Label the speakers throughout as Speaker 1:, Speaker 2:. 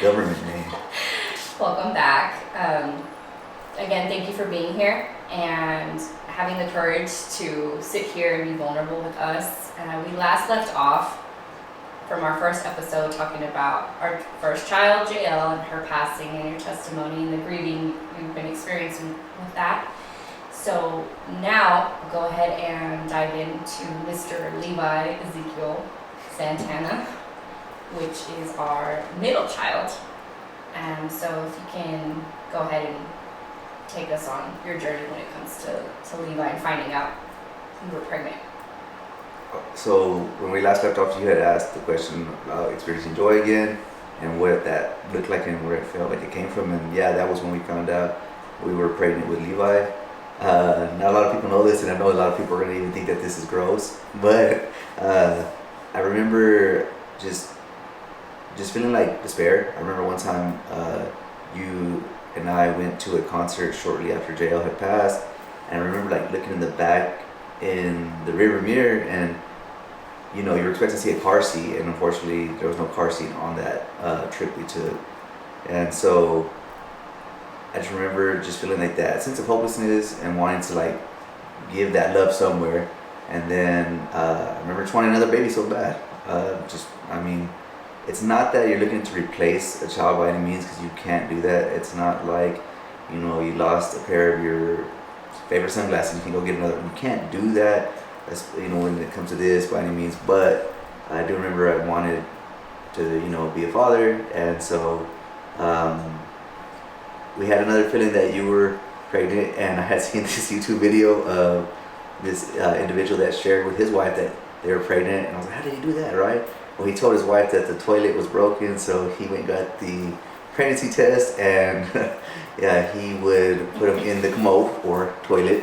Speaker 1: government name.
Speaker 2: Welcome back. Again, thank you for being here and having the courage to sit here and be vulnerable with us. We last left off from our first episode talking about our first child, JL, and her passing and your testimony and the grieving you've been experiencing with that. So now go ahead and dive into Mr. Levi Ezekiel Santana, which is our middle child. And so if you can go ahead and take us on your journey when it comes to Levi and finding out you were pregnant.
Speaker 1: So when we last left off, you had asked the question about experiencing joy again and what that looked like and where it felt like it came from. And yeah, that was when we found out we were pregnant with Levi. Not a lot of people know this, and I know a lot of people are going to even think that this is gross, but I remember just feeling like despair. I remember one time you and I went to a concert shortly after JL had passed, and I remember like looking in the back in the rearview mirror, and you know, you were expecting to see a car seat, and unfortunately there was no car seat on that trip we took. And so I just remember just feeling like that sense of hopelessness and wanting to like give that love somewhere. And then I remember just wanting another baby so bad. It's not that you're looking to replace a child by any means, because you can't do that. It's not like, you know, you lost a pair of your favorite sunglasses, you can go get another one. You can't do that, you know, when it comes to this by any means. But I do remember I wanted to, you know, be a father, and so we had another feeling that you were pregnant, and I had seen this YouTube video of this individual that shared with his wife that they were pregnant, and I was like, how did he do that, right? Well, he told his wife that the toilet was broken, so he went and got the pregnancy test, and yeah, he would put him in the commode or toilet,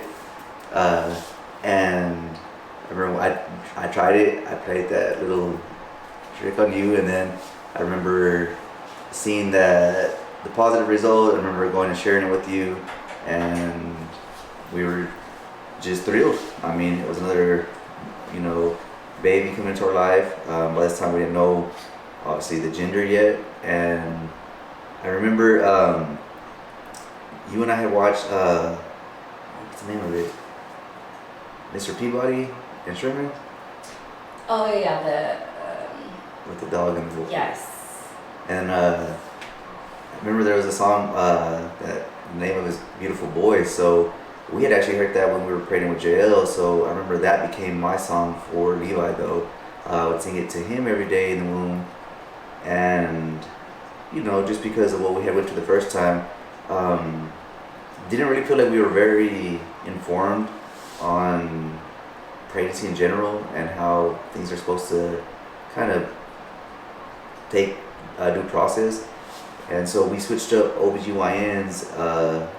Speaker 1: and I remember I tried it. I played that little trick on you, and then I remember seeing that the positive result. I remember going and sharing it with you, and we were just thrilled. I mean, it was another, you know, baby coming into our life. By this time we didn't know obviously the gender yet, and I remember you and I had watched what's the name of it? Mr. Peabody and Sherman?
Speaker 2: Oh yeah,
Speaker 1: with the dog and the
Speaker 2: yes.
Speaker 1: And I remember there was a song that the name of his Beautiful Boy. So we had actually heard that when we were pregnant with JL. So I remember that became my song for Levi though. I would sing it to him every day in the womb. And you know, just because of what we had went through the first time, didn't really feel like we were very informed on pregnancy in general and how things are supposed to kind of take due process. And so we switched up OBGYNs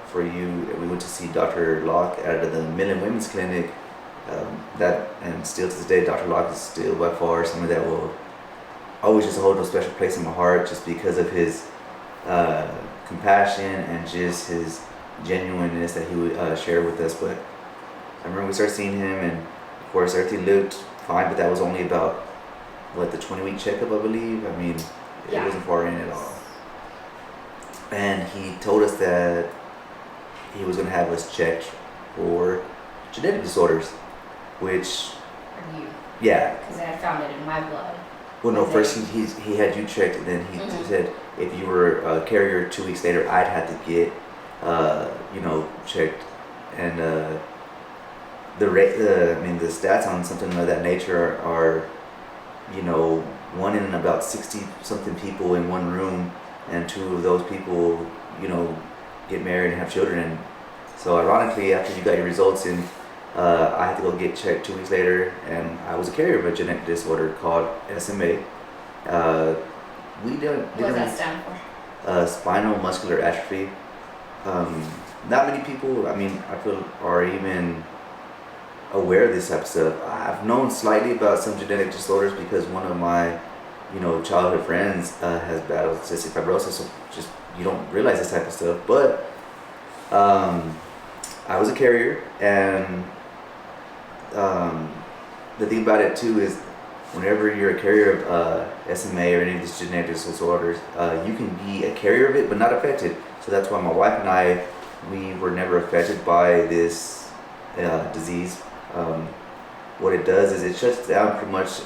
Speaker 1: for you, and we went to see Dr. Locke at the Midland Women's Clinic. That, and still to this day, Dr. Locke is still by far somebody that will always just hold a special place in my heart, just because of his compassion and just his genuineness that he would share with us. But I remember we started seeing him, and of course everything looked fine, but that was only about, what, the 20-week checkup, I believe. I mean, it wasn't far in at all. And he told us that he was going to have us checked for genetic disorders, which...
Speaker 2: For you.
Speaker 1: Yeah.
Speaker 2: Because I had found it in my blood.
Speaker 1: Well, no, first he had you checked, and then he said if you were a carrier 2 weeks later, I'd have to get, you know, checked. And the stats on something of that nature are, you know, 1 in about 60 something people in one room, and 2 of those people, you know, get married and have children. And so ironically, after you got your results in, I had to go get checked 2 weeks later, and I was a carrier of a genetic disorder called SMA.
Speaker 2: What does that stand for?
Speaker 1: Spinal Muscular Atrophy. Not many people, I mean, I feel, are even aware of this type of stuff. I've known slightly about some genetic disorders because one of my, you know, childhood friends has battled cystic fibrosis, so just you don't realize this type of stuff. But I was a carrier, and the thing about it too is whenever you're a carrier of SMA or any of these genetic disorders, you can be a carrier of it but not affected. So that's why my wife and I, we were never affected by this disease. What it does is it shuts down pretty much,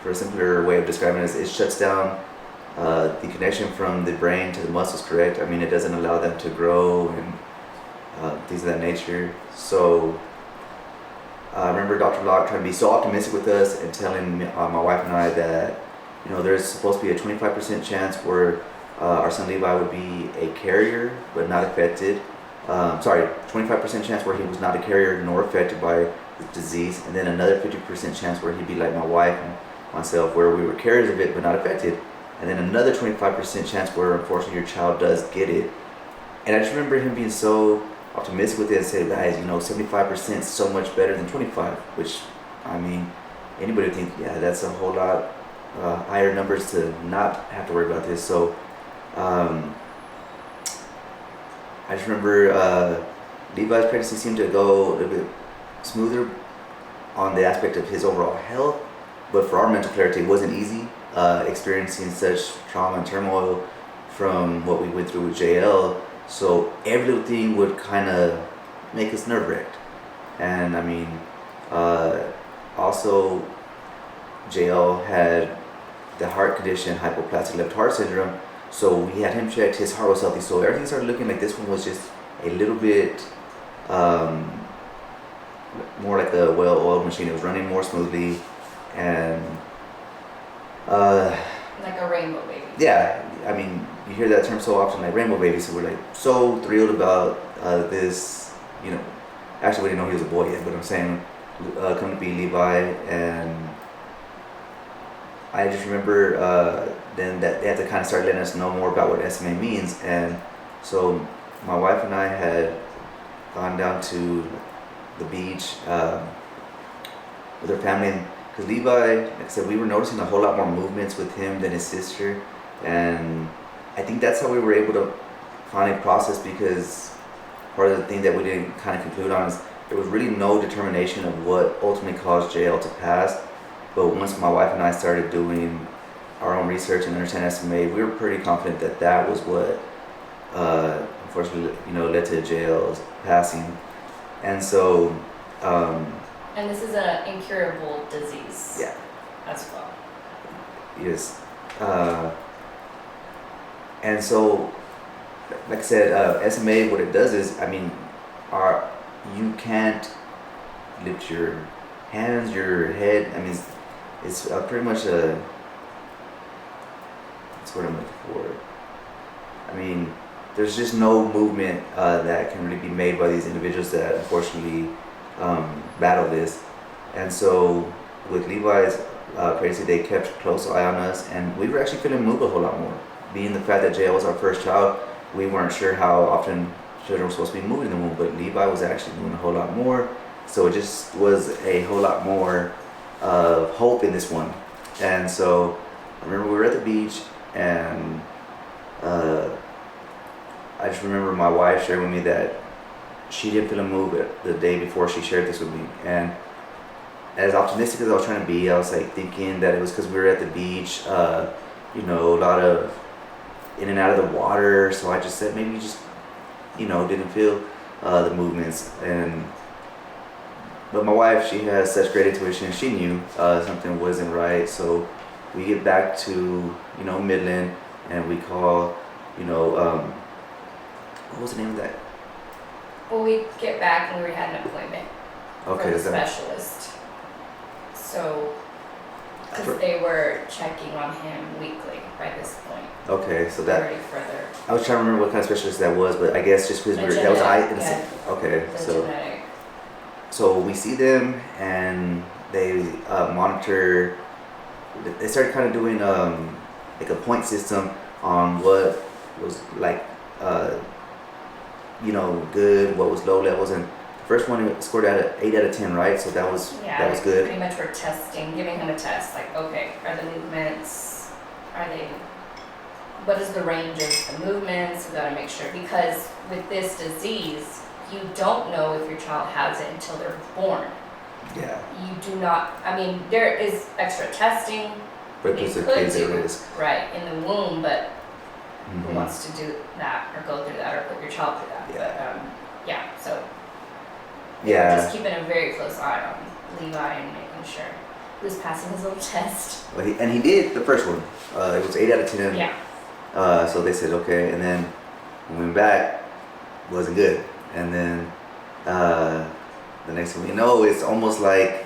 Speaker 1: for a simpler way of describing it, it shuts down the connection from the brain to the muscles, correct? I mean, it doesn't allow them to grow and things of that nature. So I remember Dr. Locke trying to be so optimistic with us and telling my wife and I that, you know, there's supposed to be a 25% chance where our son Levi would be a carrier but not affected. 25% chance where he was not a carrier nor affected by the disease, and then another 50% chance where he'd be like my wife and myself, where we were carriers of it but not affected, and then another 25% chance where unfortunately your child does get it. And I just remember him being so optimistic with it and said, guys, you know, 75% is so much better than 25, which, I mean, anybody would think, yeah, that's a whole lot higher numbers to not have to worry about this. So I just remember Levi's pregnancy seemed to go a little bit smoother on the aspect of his overall health, but for our mental clarity, it wasn't easy experiencing such trauma and turmoil from what we went through with JL. So every little thing would kind of make us nerve-wracked. And I mean, also JL had the heart condition, hypoplastic left heart syndrome. So we had him checked, his heart was healthy. So everything started looking like this one was just a little bit more like a well-oiled machine. It was running more smoothly and
Speaker 2: like a rainbow baby.
Speaker 1: Yeah, I mean, you hear that term so often, like rainbow baby. So we're like so thrilled about this. You know, actually we didn't know he was a boy yet, but I'm saying come to be Levi. And I just remember then that they had to kind of start letting us know more about what SMA means. And so my wife and I had gone down to the beach with her family, because Levi, like I said, we were noticing a whole lot more movements with him than his sister, and I think that's how we were able to finally process, because part of the thing that we didn't kind of conclude on is there was really no determination of what ultimately caused JL to pass. But once my wife and I started doing our own research and understanding SMA, we were pretty confident that that was what unfortunately, you know, led to JL's passing. And so
Speaker 2: and this is an incurable disease.
Speaker 1: Yeah.
Speaker 2: As well.
Speaker 1: Yes. And so, like I said, SMA, what it does is, I mean, you can't lift your hands, your head. I mean, it's pretty much a. That's what I'm looking for. I mean, there's just no movement that can really be made by these individuals that unfortunately battle this. And so with Levi's pregnancy, they kept a close eye on us, and we were actually feeling move a whole lot more. Being the fact that JL was our first child, we weren't sure how often children were supposed to be moving in the womb, but Levi was actually moving a whole lot more. So it just was a whole lot more of hope in this one. And so I remember we were at the beach, and I just remember my wife sharing with me that she didn't feel a move the day before she shared this with me. And as optimistic as I was trying to be, I was like thinking that it was because we were at the beach, you know, a lot of in and out of the water. So I just said maybe you just, you know, didn't feel the movements. But my wife, she has such great intuition. She knew something wasn't right. So we get back to, you know, Midland, and we call, you know, what was the name of that?
Speaker 2: Well, we get back and we had an appointment
Speaker 1: Okay,
Speaker 2: for the
Speaker 1: is that
Speaker 2: specialist. So, because they were checking on him weekly by this point.
Speaker 1: okay? So that
Speaker 2: Already further.
Speaker 1: I was trying to remember what kind of specialist that was, but I guess just because we were that was okay.
Speaker 2: The
Speaker 1: So
Speaker 2: genetic.
Speaker 1: so we see them, and they monitor. They started kind of doing like a point system on what was like you know, good, what was low levels, and the first one it scored at 8 out of 10, right? So that was good.
Speaker 2: Pretty much we're testing, giving him a test, like, okay, are the movements, what is the range of the movements? We gotta make sure, because with this disease, you don't know if your child has it until they're born.
Speaker 1: Yeah.
Speaker 2: You do not. I mean, there is extra testing.
Speaker 1: But it puts the kids at risk.
Speaker 2: Right, in the womb, but
Speaker 1: Mm-hmm.
Speaker 2: who wants to do that or go through that or put your child through that?
Speaker 1: Yeah.
Speaker 2: But yeah, so
Speaker 1: Yeah.
Speaker 2: just keeping a very close eye on Levi and making sure he was passing his little test.
Speaker 1: Well, he did the first one. It was 8 out of 10.
Speaker 2: Yeah.
Speaker 1: So they said okay, and then we went back, wasn't good, and then the next thing we know, it's almost like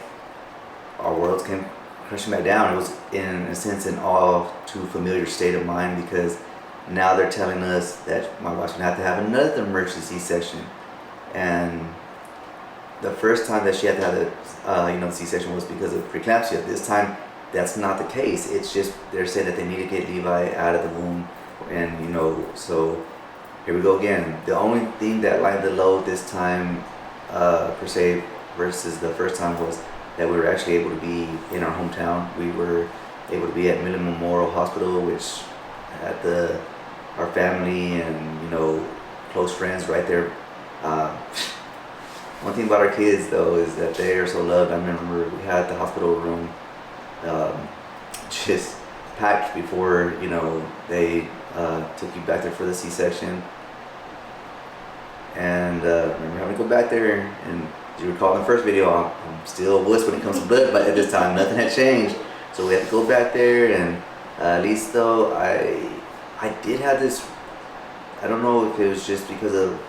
Speaker 1: our worlds came crashing back down. It was in a sense an all too familiar state of mind because now they're telling us that my wife's gonna have to have another emergency C-section, and the first time that she had to have a C-section was because of preeclampsia. This time, that's not the case. It's just they're saying that they need to get Levi out of the womb, and so here we go again. The only thing that lightened the load this time, per se, versus the first time was that we were actually able to be in our hometown. We were able to be at Midland Memorial Hospital, which had our family and close friends right there. One thing about our kids though is that they are so loved. I remember we had the hospital room just packed before they took you back there for the C-section, and remember having to go back there. And as you recall in the first video, I'm still a wuss when it comes to blood, but at this time nothing had changed, so we had to go back there. And at least though I did have this, I don't know if it was just because of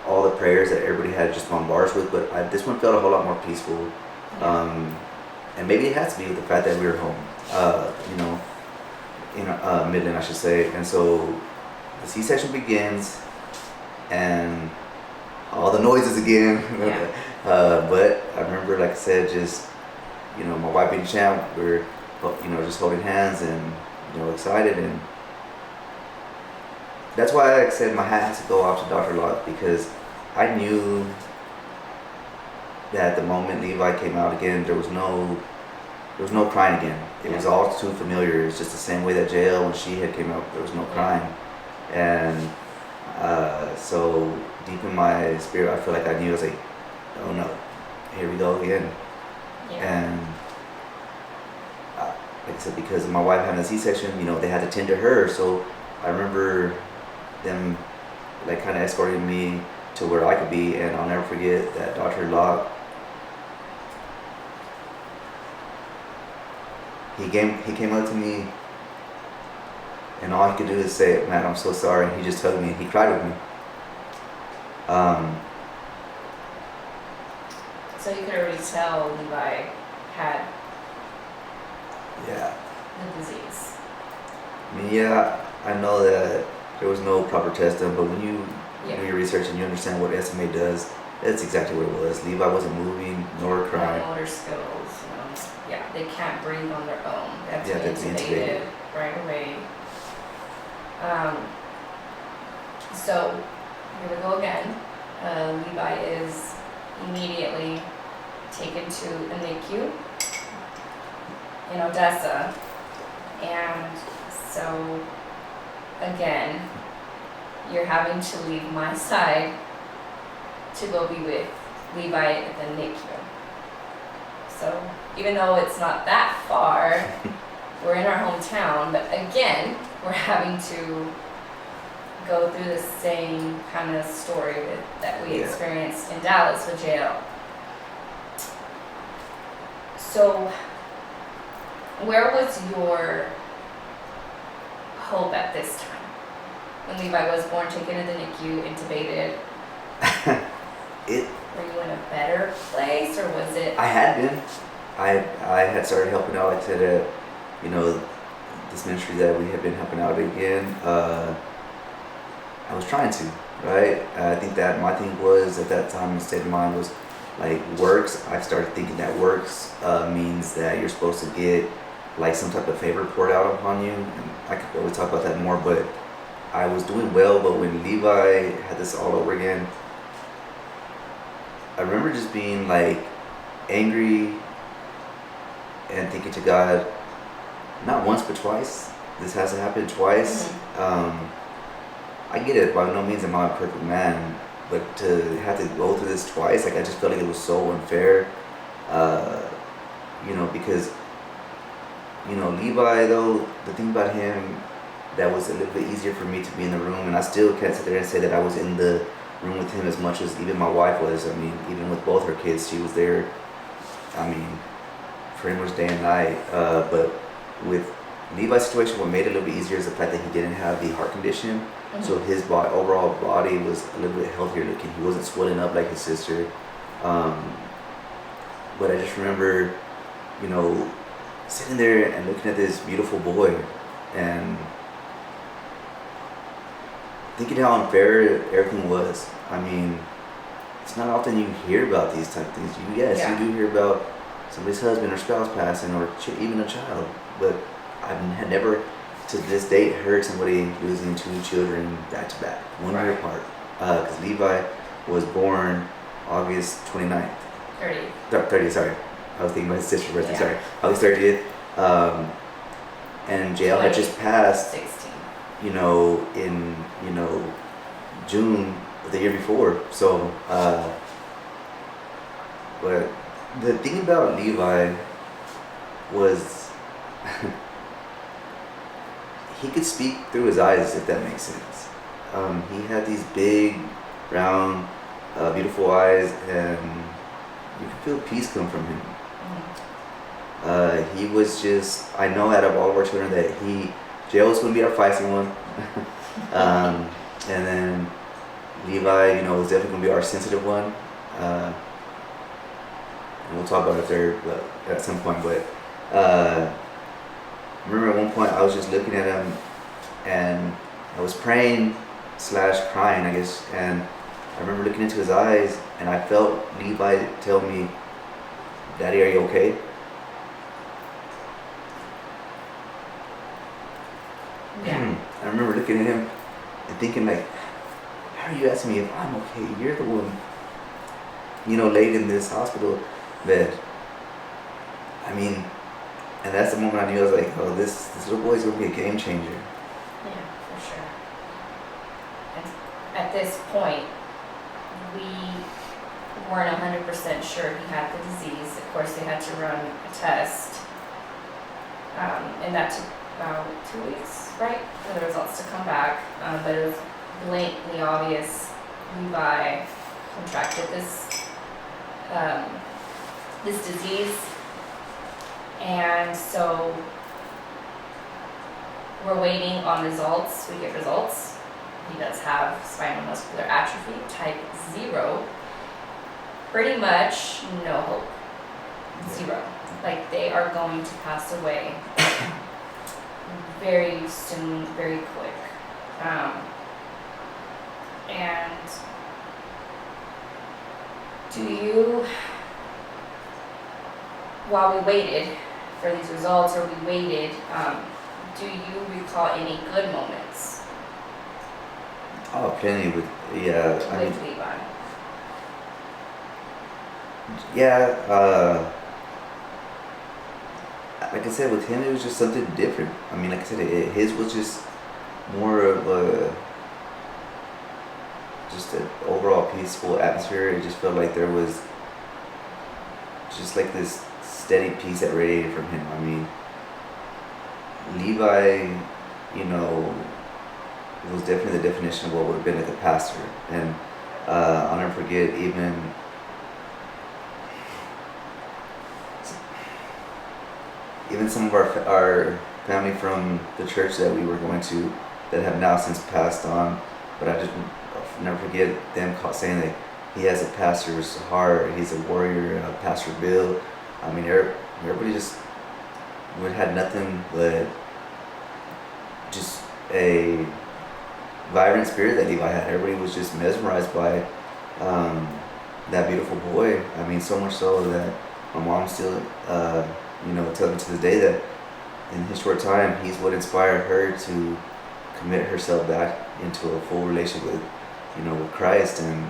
Speaker 1: all the prayers that everybody had just bombarded us with, but this one felt a whole lot more peaceful. And maybe it has to be with the fact that we were home, in Midland, I should say. And so the C-section begins, and all the noises again.
Speaker 2: Yeah.
Speaker 1: But I remember, like I said, just my wife being champ, we were just holding hands and excited, and that's why, like I said, my hat has to go off to Dr. Locke, because I knew that the moment Levi came out again, there was no crying again. It was all too familiar. It's just the same way that JL, when she had came out, there was no crying. And so deep in my spirit, I feel like I knew. I was like, oh no, here we go again. And like I said, because my wife had a C-section, they had to tend to her. So I remember them like kind of escorting me to where I could be, and I'll never forget that Dr. Locke, he came up to me, and all he could do is say, "Man, I'm so sorry." And he just hugged me and he cried with me.
Speaker 2: So you could already tell Levi had the disease.
Speaker 1: I mean, I know that there was no proper test done, but when you do your research and you understand what SMA does, that's exactly what it was. Levi wasn't moving nor crying.
Speaker 2: No motor skills. They can't breathe on their own. They have to be intubated right away. So here we go again. Levi is immediately taken to a NICU in Odessa, and so again, you're having to leave my side to go be with Levi at the NICU. So even though it's not that far, we're in our hometown, but again, we're having to go through the same kind of story that we experienced in Dallas with JL. So where was your hope at this time? When Levi was born, taken to the NICU, intubated, were you in a better place, or was it?
Speaker 1: I had been. I had started helping out. Like I said, this ministry that we had been helping out again. I was trying to, right? I think that my thing was at that time, the state of mind was like works. I started thinking that works means that you're supposed to get like some type of favor poured out upon you. And I could always talk about that more, but I was doing well. But when Levi had this all over again, I remember just being like angry and thinking to God, not once but twice. This hasn't happened twice. I get it. By no means am I a perfect man, but to have to go through this twice, like I just felt like it was so unfair. Because Levi, though, the thing about him that was a little bit easier for me to be in the room, and I still can't sit there and say that I was in the room with him as much as even my wife was. I mean, even with both her kids, she was there. I mean, pretty much day and night. But with Levi's situation, what made it a little bit easier is the fact that he didn't have the heart condition.
Speaker 2: Mm-hmm.
Speaker 1: So his overall body was a little bit healthier looking. He wasn't swelling up like his sister. But I just remember, sitting there and looking at this beautiful boy and thinking how unfair everything was. I mean, it's not often you hear about these type of things. You do hear about somebody's husband or spouse passing, or even a child. But I had never, to this date, heard somebody losing 2 children back to back, 1 year apart. Because Levi was born August 29th. 30, sorry. I was thinking about his sister's birthday, sorry. August 30th. And JL had just passed,
Speaker 2: 16.
Speaker 1: in, June of the year before. So, but the thing about Levi was he could speak through his eyes, if that makes sense. He had these big, round, beautiful eyes, and you could feel peace come from him. He was just, I know out of all of our children that JL was going to be our feisty one. And then Levi, was definitely going to be our sensitive one. And we'll talk about it at some point. But I remember at one point I was just looking at him and I was praying / crying, I guess. And I remember looking into his eyes and I felt Levi tell me, "Daddy, are you okay?"
Speaker 2: Yeah.
Speaker 1: I remember looking at him and thinking, like, how are you asking me if I'm okay? You're the one, laid in this hospital bed. I mean, and that's the moment I knew. I was like, oh, this little boy's gonna be a game changer.
Speaker 2: Yeah, for sure. And at this point, we weren't 100% sure he had the disease. Of course, they had to run a test, and that took about 2 weeks, right, for the results to come back. But it was blatantly obvious Levi contracted this disease, and so we're waiting on results. We get results. He does have spinal muscular atrophy type 0. Pretty much no hope. 0. Like, they are going to pass away very soon, very quick. And while we waited for these results, or we waited, do you recall any good moments
Speaker 1: Oh, plenty with
Speaker 2: with Levi?
Speaker 1: Like I said, with him it was just something different. I mean, like I said, his was just more of just an overall peaceful atmosphere. It just felt like there was just like this steady peace that radiated from him. I mean, Levi, was definitely the definition of what would have been like a pastor. And I'll never forget even some of our family from the church that we were going to that have now since passed on, but I'll never forget them saying that he has a pastor's heart, he's a warrior, Pastor Bill. I mean, everybody just had nothing but just a vibrant spirit that Levi had. Everybody was just mesmerized by that beautiful boy. I mean, so much so that my mom still, tells me to this day that in his short time, he's what inspired her to commit herself back into a full relationship with Christ. And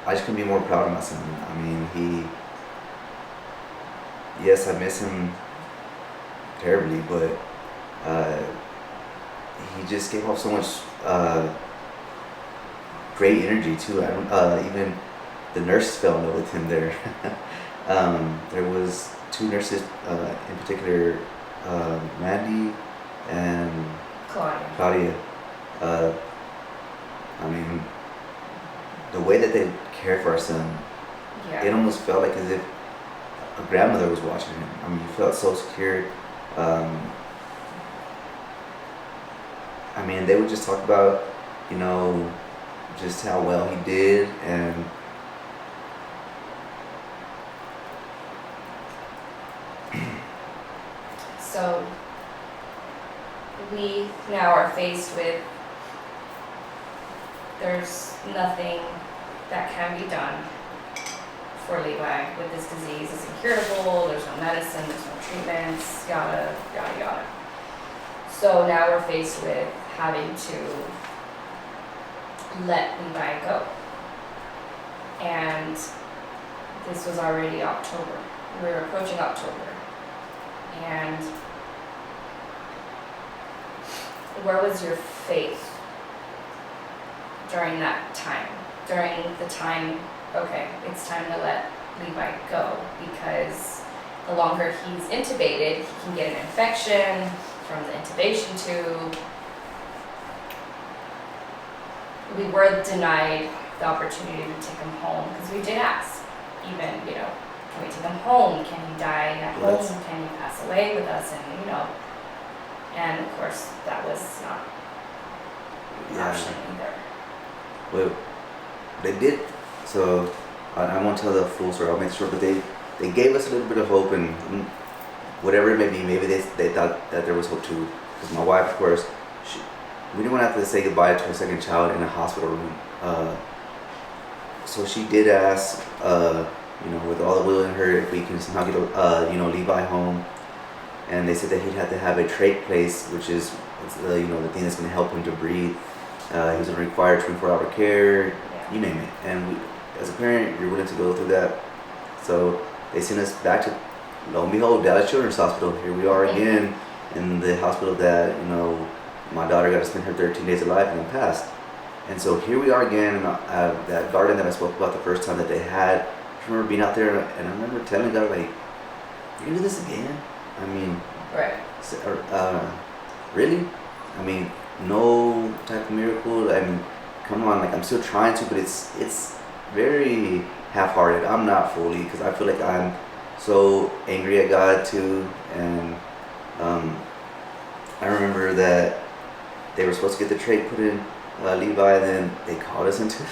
Speaker 1: I just couldn't be more proud of my son. I mean, yes, I miss him terribly, but he just gave off so much great energy too. Even the nurses fell in love with him there. There was two nurses in particular, Mandy and Claudia. I mean, the way that they cared for our son, it almost felt like as if a grandmother was watching him. I mean, you felt so secure. I mean, they would just talk about, you know, just how well he did, and
Speaker 2: so we now are faced with, there's nothing that can be done for Levi with this disease. It's incurable, there's no medicine, there's no treatments, yada, yada, yada. So now we're faced with having to let Levi go. And this was already October. We were approaching October. And where was your faith during that time? During the time, okay, it's time to let Levi go, because the longer he's intubated, he can get an infection from the intubation tube. We were denied the opportunity to take him home, because we did ask, even, you know, can we take him home? Can he die at home? Can he pass away with us? And, you know, and of course that was not an option either.
Speaker 1: Well, they did, so I won't tell the full story, I'll make sure, but they gave us a little bit of hope, and whatever it may be, maybe they thought that there was hope too. Because my wife, of course, we didn't want to have to say goodbye to a second child in a hospital room. So she did ask, you know, with all the will in her, if we can somehow get, you know, Levi home. And they said that he'd have to have a trach place, which is, you know, the thing that's going to help him to breathe. He was going to require 24-hour care, you name it. And we, as a parent, you're willing to go through that. So they sent us back to, lo and behold, Dallas Children's Hospital. Here we are again in the hospital that, you know, my daughter got to spend her 13 days of life and then passed. And so here we are again in that garden that I spoke about the first time that they had. I remember being out there, and I remember telling God, like, you're going to do this again? I mean, really? I mean, no type of miracle. I mean, come on, like, I'm still trying to, but it's very half-hearted. I'm not fully, because I feel like I'm so angry at God too. And I remember that they were supposed to get the trach put in Levi, and then they called us into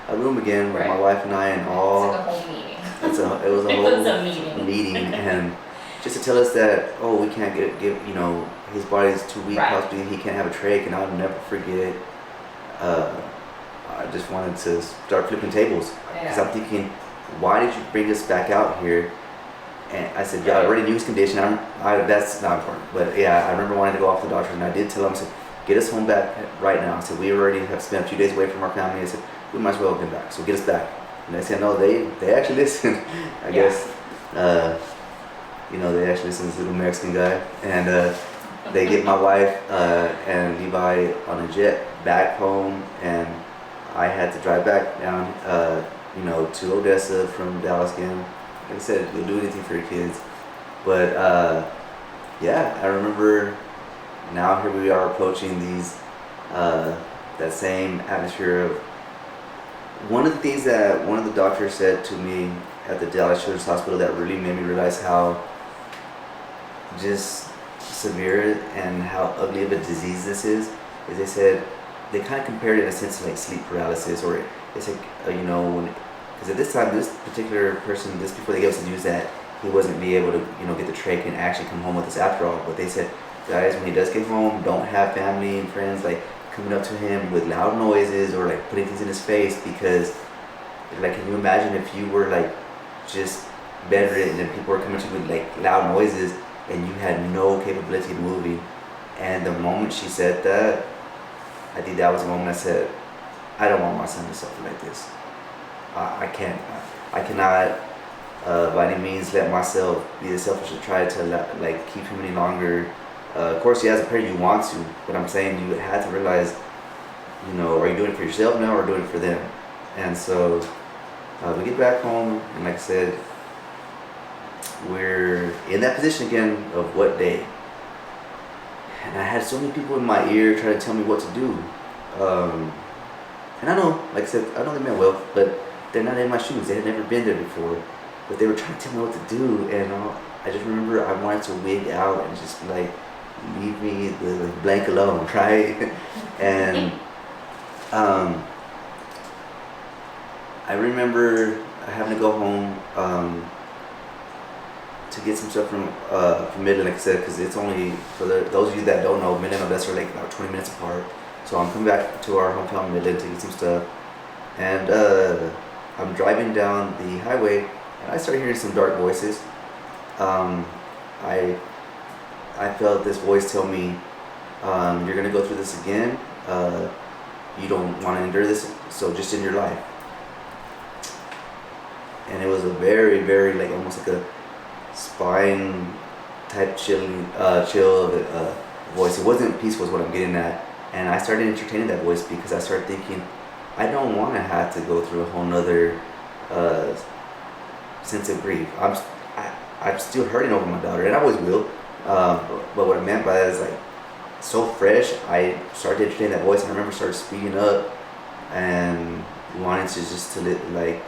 Speaker 1: a room again with my wife and I, and all.
Speaker 2: It's like a whole meeting.
Speaker 1: It was a whole meeting, and just to tell us that, oh, we can't give, you know, his body's too weak, possibly he can't have a trach. And I'll never forget, I just wanted to start flipping tables, because I'm thinking, why did you bring us back out here? And I said, yeah, I already knew his condition. That's not important, but yeah, I remember wanting to go off the doctor, and I did tell him, I said, get us home back right now. I said, we already have spent a few days away from our family. I said, we might as well get back, so get us back. And they said, no, they actually listened. I guess, you know, they actually listened to this little Mexican guy. And they get my wife and Levi on a jet back home, and I had to drive back down, you know, to Odessa from Dallas again. Like I said, you'll do anything for your kids. But yeah, I remember now here we are approaching these, that same atmosphere of, one of the things that one of the doctors said to me at the Dallas Children's Hospital that really made me realize how just severe and how ugly of a disease this is they said, they kind of compared it in a sense to like sleep paralysis, or it's like, you know, because at this time, this particular person, just before they gave us the news that he wasn't be able to, you know, get the trach and actually come home with us after all, but they said, guys, when he does get home, don't have family and friends like coming up to him with loud noises or like putting things in his face, because like, can you imagine if you were like just bedridden and people were coming to you with like loud noises and you had no capability of moving? And the moment she said that, I think that was the moment I said, I don't want my son to suffer like this. I cannot by any means let myself be the selfish to try to like keep him any longer. Of course, as a parent you want to, but I'm saying you had to realize, you know, are you doing it for yourself now or doing it for them? And so We get back home, and like I said, we're in that position again of what day. And I had so many people in my ear trying to tell me what to do. And I know, like I said, I know they meant well, but they're not in my shoes. They had never been there before. But they were trying to tell me what to do. And I just remember I wanted to wig out and just like, leave me the blank alone, right? And I remember having to go home to get some stuff from Midland, like I said, because it's only, for those of you that don't know, Midland and Odessa are like about 20 minutes apart. So I'm coming back to our hometown Midland to get some stuff, and I'm driving down the highway, and I start hearing some dark voices. I felt this voice tell me, you're gonna go through this again. You don't want to endure this, so just end your life. And it was a very, very, like, almost like a spine type chill voice. It wasn't peaceful is what I'm getting at. And I started entertaining that voice because I started thinking, I don't want to have to go through a whole nother sense of grief. I'm still hurting over my daughter, and I always will. But what I meant by that is, like, so fresh, I started entertaining that voice, and I remember started speeding up and wanting to just to like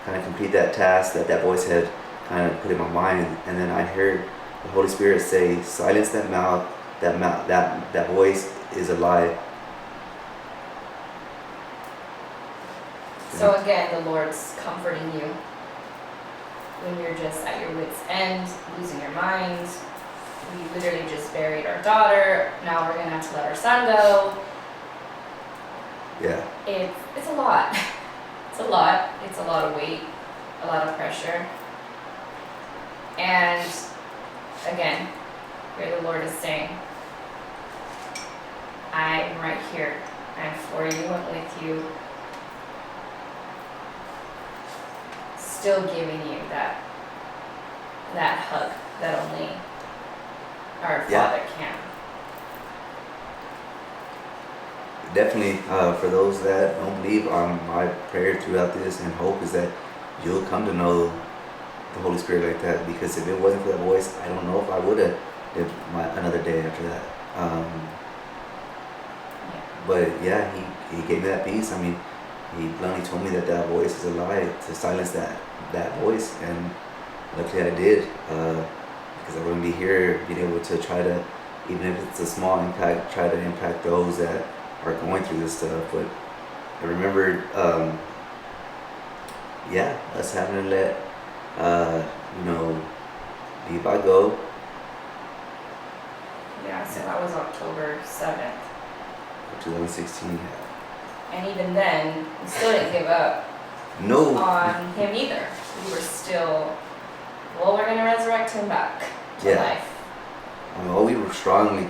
Speaker 1: kind of complete that task that voice had kind of put in my mind. And then I heard the Holy Spirit say, silence that mouth, that voice is a lie.
Speaker 2: So again, the Lord's comforting you when you're just at your wit's end, losing your mind. We literally just buried our daughter. Now we're gonna have to let our son go.
Speaker 1: Yeah.
Speaker 2: It's a lot. It's a lot. It's a lot of weight, a lot of pressure. And again, here the Lord is saying, I'm right here. I'm for you and with you. Still giving you that hug that only our Father can.
Speaker 1: Definitely, for those that don't believe, my prayer throughout this and hope is that you'll come to know the Holy Spirit like that. Because if it wasn't for that voice, I don't know if I would have lived another day after that. But yeah, he gave me that peace. I mean, he bluntly told me that voice is a lie, to silence that voice, and luckily I did, because I wouldn't be here being able to try to, even if it's a small impact, try to impact those that are going through this stuff. But I remember, us having to let, Levi go.
Speaker 2: Yeah, so that was October 7th.
Speaker 1: 2016.
Speaker 2: And even then, we still didn't give up
Speaker 1: No.
Speaker 2: on him either. We were still, we're going to resurrect him back to life.
Speaker 1: We were strongly,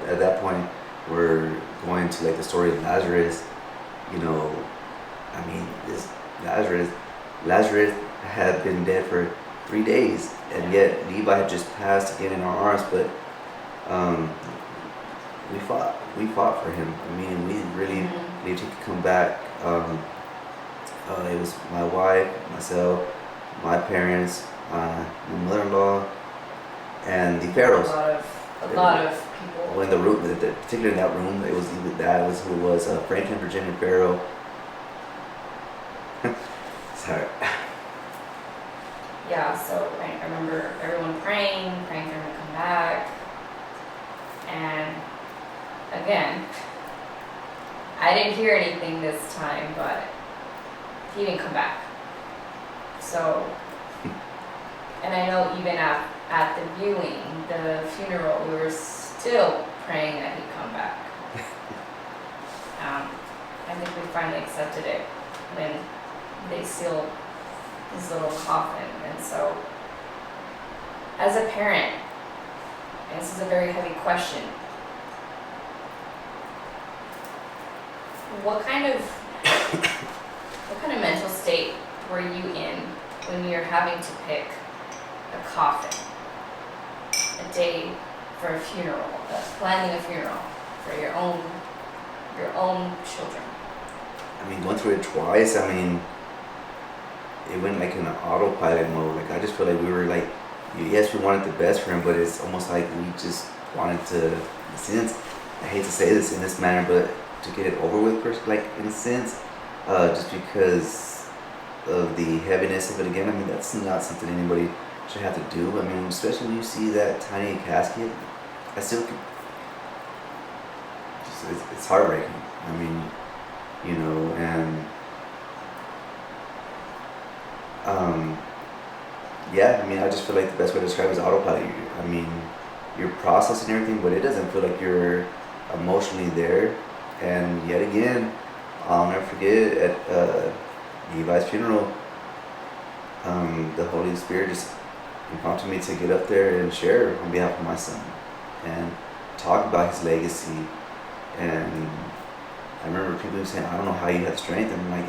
Speaker 1: at that point, we're going to, like, the story of Lazarus. This Lazarus had been dead for 3 days, and yet Levi had just passed again in our arms. But we fought for him. We really believed he could come back. It was my wife, myself, my parents, my mother-in-law, and the Pharaohs.
Speaker 2: A lot of people.
Speaker 1: Well, in the room, particularly in that room, it was who it was, Franklin Virginia Pharaoh. Sorry.
Speaker 2: Yeah, so I remember everyone praying for him to come back. And again, I didn't hear anything this time, but he didn't come back. So, and I know even at the viewing, the funeral, we were still praying that he'd come back. I think we finally accepted it when they sealed his little coffin. And so, as a parent, and this is a very heavy question, what kind of mental state were you in when you're having to pick a coffin, a day for a funeral, planning a funeral for your own children?
Speaker 1: Going through it twice. it went like in an autopilot mode. Like I just feel like we were like, yes, we wanted the best for him, but it's almost like we just wanted to, in a sense, I hate to say this in this manner, but to get it over with, like in a sense, just because of the heaviness of it again. I mean, that's not something anybody should have to do. I mean, especially when you see that tiny casket, I still can, it's heartbreaking. I mean, you know, and yeah, I mean, I just feel like the best way to describe it is autopilot. I mean, you're processing everything, but it doesn't feel like you're emotionally there. And yet again, I'll never forget at Levi's funeral, the Holy Spirit just prompted me to get up there and share on behalf of my son and talk about his legacy. And I remember people saying, I don't know how you have strength. And I'm like,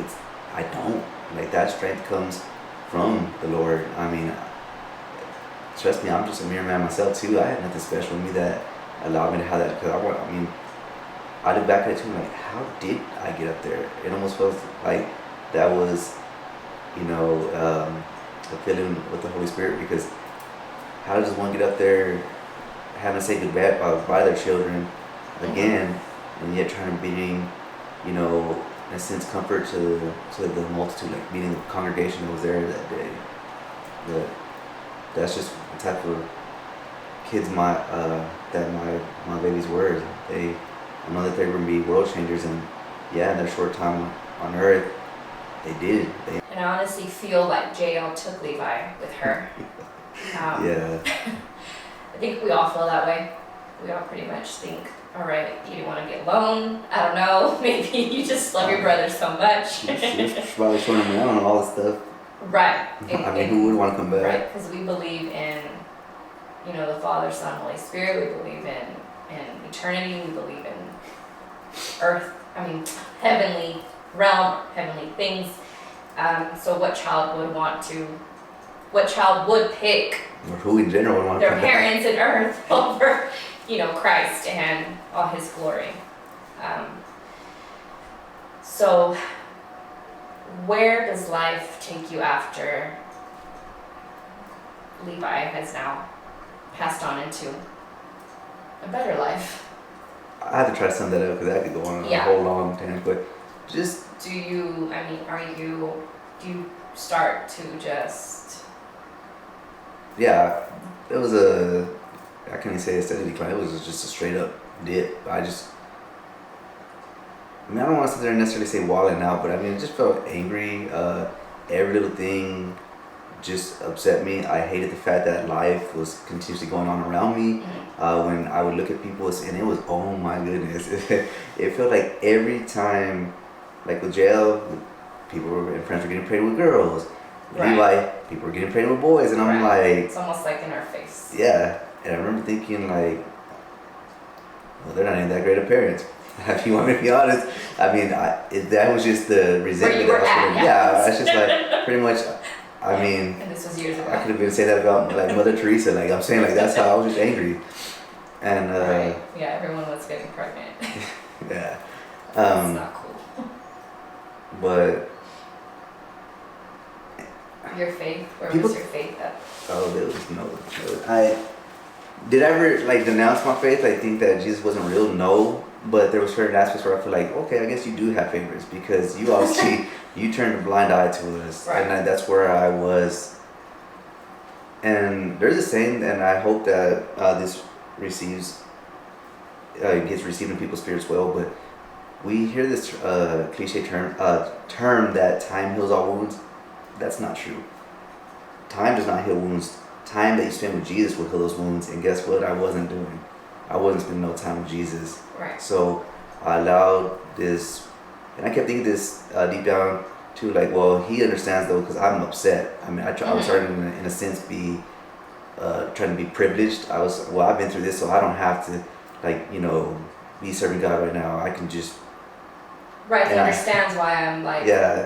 Speaker 1: I don't. Like, that strength comes from the Lord. I mean, trust me, I'm just a mere man myself too. I had nothing special in me that allowed me to have that. Because I look back at it too, like, how did I get up there? It almost felt like that was, you know, a feeling with the Holy Spirit, because how does one get up there having to say goodbye by their children again, and yet trying to bring, you know, in a sense, comfort to the multitude, like meeting the congregation that was there that day. But that's just the type of kids that my babies were. I know that they were going to be world changers, and yeah, in their short time on earth, they did.
Speaker 2: And I honestly feel like JL took Levi with her.
Speaker 1: Yeah.
Speaker 2: I think we all feel that way. We all pretty much think, all right, you didn't want to be alone. I don't know. Maybe you just love your brother so much.
Speaker 1: She's probably showing him around and all this stuff.
Speaker 2: Right.
Speaker 1: I mean, who would want to come back?
Speaker 2: Right, because we believe in, you know, the Father, Son, Holy Spirit. We believe in eternity. We believe in earth. I mean, heavenly realm, heavenly things. So what child would pick,
Speaker 1: or who in general would want to
Speaker 2: their parents and earth over, you know, Christ and all his glory? So where does life take you after Levi has now passed on into a better life?
Speaker 1: I have to try to sum that up because I could go on a whole long tangent, but just...
Speaker 2: Do you start to just...
Speaker 1: Yeah, it was I can't even say a steady decline, it was just a straight up dip. I don't want to sit there and necessarily say walling out, but I mean, it just felt angry. Every little thing just upset me. I hated the fact that life was continuously going on around me. When I would look at people, and it was, oh my goodness. It felt like every time, like with jail, people and friends were getting pregnant with girls.
Speaker 2: Right.
Speaker 1: Levi, people were getting pregnant with boys, and I'm like...
Speaker 2: It's almost like in our face.
Speaker 1: Yeah, and I remember thinking like, well, they're not even that great of parents. If you want me to be honest, I mean, that was just the resentment that I was feeling. Yeah, it's just like, pretty much, I mean...
Speaker 2: And this was years ago.
Speaker 1: I could have been saying that about like Mother Teresa, like I'm saying, like that's how I was just angry. And
Speaker 2: right. Yeah, everyone was getting pregnant.
Speaker 1: Yeah.
Speaker 2: It's not cool.
Speaker 1: But
Speaker 2: your faith, where was your faith at?
Speaker 1: Oh, there was no. Did I ever like denounce my faith? I think that Jesus wasn't real. No, but there was certain aspects where I feel like, okay, I guess you do have favorites because you obviously you turned a blind eye to us,
Speaker 2: right.
Speaker 1: And that's where I was. And there's a saying, and I hope that this gets received in people's spirits well. But we hear this cliche term that time heals all wounds. That's not true. Time does not heal wounds. Time that you spend with Jesus will heal those wounds. And guess what? I wasn't doing. I wasn't spending no time with Jesus.
Speaker 2: Right.
Speaker 1: So I allowed this, and I kept thinking this deep down too. Like, well, he understands though, because I'm upset. I mean, I was starting in a sense be trying to be privileged. I've been through this, so I don't have to be serving God right now. I can just.
Speaker 2: Right. He understands why I'm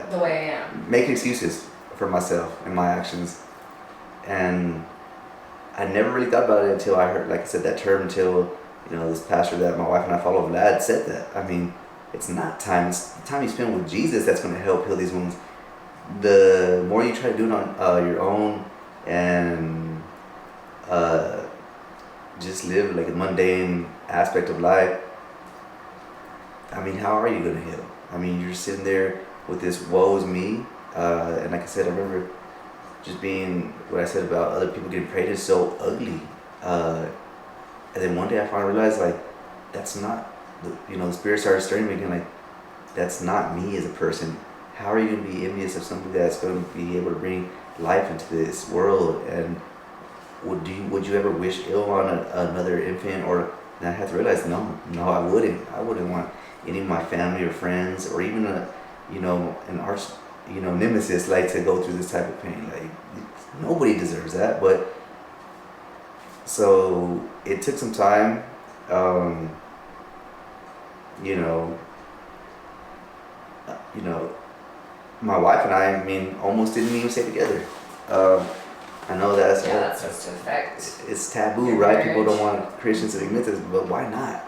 Speaker 2: the way I am.
Speaker 1: Make excuses for myself and my actions. And I never really thought about it until I heard, like I said, that term, until, this pastor that my wife and I follow, Vlad, said that. I mean, it's not time. It's the time you spend with Jesus that's going to help heal these wounds. the more you try to do it on your own and just live like a mundane aspect of life, I mean, how are you going to heal? I mean, you're sitting there with this woe is me. And like I said, I remember just being, what I said about other people getting prayed is so ugly. And then one day I finally realized, like, that's not, the Spirit started stirring me again, like, that's not me as a person. How are you going to be envious of somebody that's going to be able to bring life into this world? And would you ever wish ill on another infant? And I had to realize, no, I wouldn't. I wouldn't want any of my family or friends, or even an arch, nemesis, like, to go through this type of pain. Like, nobody deserves that. But so it took some time. My wife and I mean, almost didn't even stay together. I know that's
Speaker 2: supposed to affect.
Speaker 1: It's taboo, right? People don't want Christians to admit this, but why not?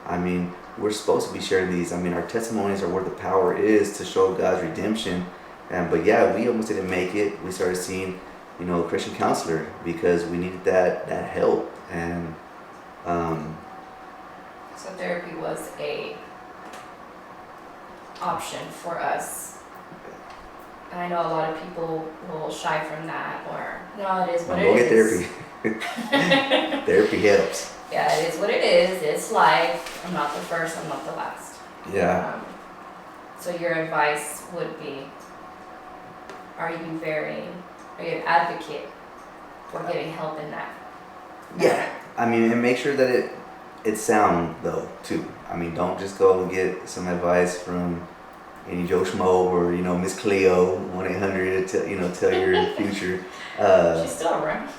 Speaker 1: I mean, we're supposed to be sharing these. I mean, our testimonies are where the power is to show God's redemption. But yeah, we almost didn't make it. We started seeing, a Christian counselor because we needed that help. And
Speaker 2: so therapy was a option for us. And I know a lot of people will shy from that, or no, it is what it is.
Speaker 1: Go get therapy. Therapy helps.
Speaker 2: Yeah, it is what it is. It's life. I'm not the first. I'm not the last.
Speaker 1: Yeah.
Speaker 2: So your advice would be: Are you an advocate for getting help in that?
Speaker 1: Yeah. I mean, and make sure that it's sound though too. I mean, don't just go and get some advice from any Joe Schmo or Miss Cleo 1-800 to tell your future.
Speaker 2: She's still around.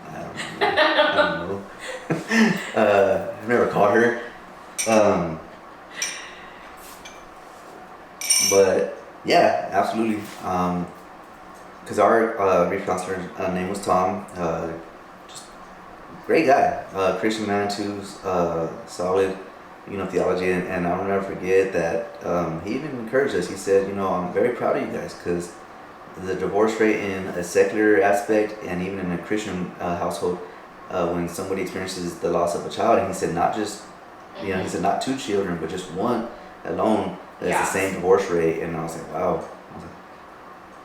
Speaker 1: I don't know. I've never caught her. But yeah, absolutely. Because our grief counselor's name was Tom. Just great guy. Christian man too. Solid, theology. And I'll never forget that he even encouraged us. He said, I'm very proud of you guys because the divorce rate in a secular aspect and even in a Christian household, when somebody experiences the loss of a child, and he said not just, he said not 2 children, but just one alone, that's the same divorce rate. And I was like, wow. I was like,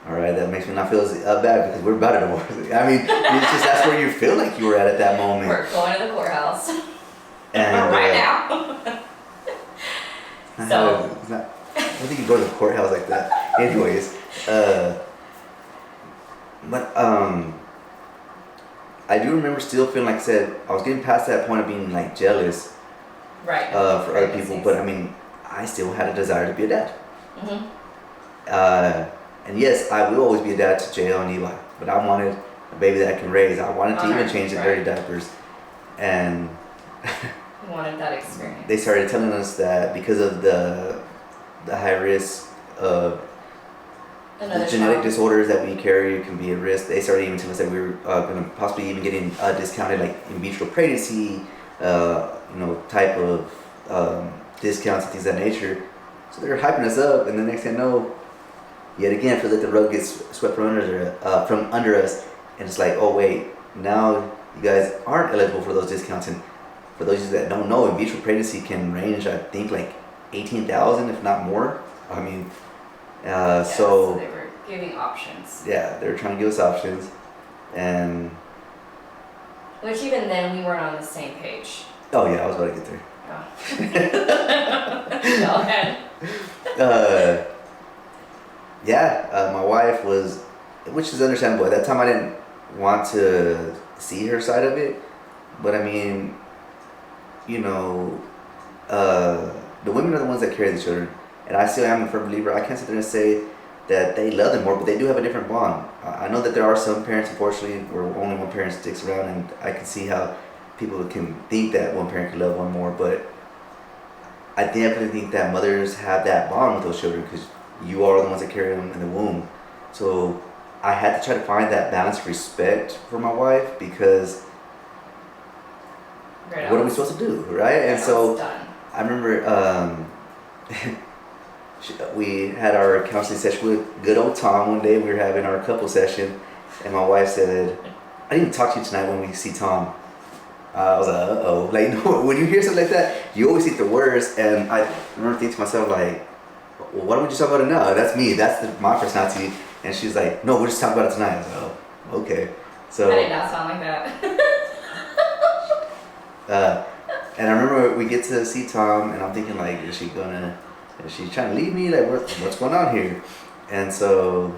Speaker 1: all right, that makes me not feel as bad because we're about to divorce. I mean, it's just that's where you feel like you were at that moment.
Speaker 2: We're going to the courthouse.
Speaker 1: And,
Speaker 2: right now. So.
Speaker 1: I don't think you go to the courthouse like that. Anyways. But I do remember still feeling, like I said, I was getting past that point of being like jealous,
Speaker 2: right?
Speaker 1: For other people. But I mean, I still had a desire to be a dad. And yes, I will always be a dad to JL and Levi. But I wanted a baby that I can raise. I wanted to even change the dirty diapers, and
Speaker 2: you wanted that experience.
Speaker 1: They started telling us that because of the high risk of the genetic disorders that we carry can be a risk. They started even telling us that we were going to possibly even getting discounted, like in vitro pregnancy, type of discounts and things of that nature. So they were hyping us up, and the next thing I know, yet again, I feel like the rug gets swept from under us, and it's like, oh wait, now you guys aren't eligible for those discounts. And for those of you that don't know, in vitro pregnancy can range, I think, like $18,000, if not more. I mean. So
Speaker 2: they were giving options.
Speaker 1: Yeah, they were trying to give us options, and
Speaker 2: which even then we weren't on the same page.
Speaker 1: Oh yeah, I was about to get
Speaker 2: there. Go ahead.
Speaker 1: My wife was, which is understandable. At that time, I didn't want to see her side of it, but I mean, the women are the ones that carry the children. And I still am a firm believer. I can't sit there and say that they love them more, but they do have a different bond. I know that there are some parents, unfortunately, where only one parent sticks around, and I can see how people can think that one parent can love one more, but I definitely think that mothers have that bond with those children because you are the ones that carry them in the womb. So I had to try to find that balanced respect for my wife because what are we supposed to do, right? And so I remember we had our counseling session with good old Tom one day. We were having our couple session, and my wife said, "I didn't even talk to you tonight when we see Tom." I was like, "Uh-oh." Like, when you hear something like that, you always think the worst. And I remember thinking to myself, like, "Well, why don't we just talk about it now?" That's me. That's my personality. And she's like, "No, we'll just talk about it tonight." I was like, "Oh, okay." So
Speaker 2: I did not sound like that.
Speaker 1: and I remember we get to see Tom, and I'm thinking, like, is she trying to leave me? Like, what's going on here? And so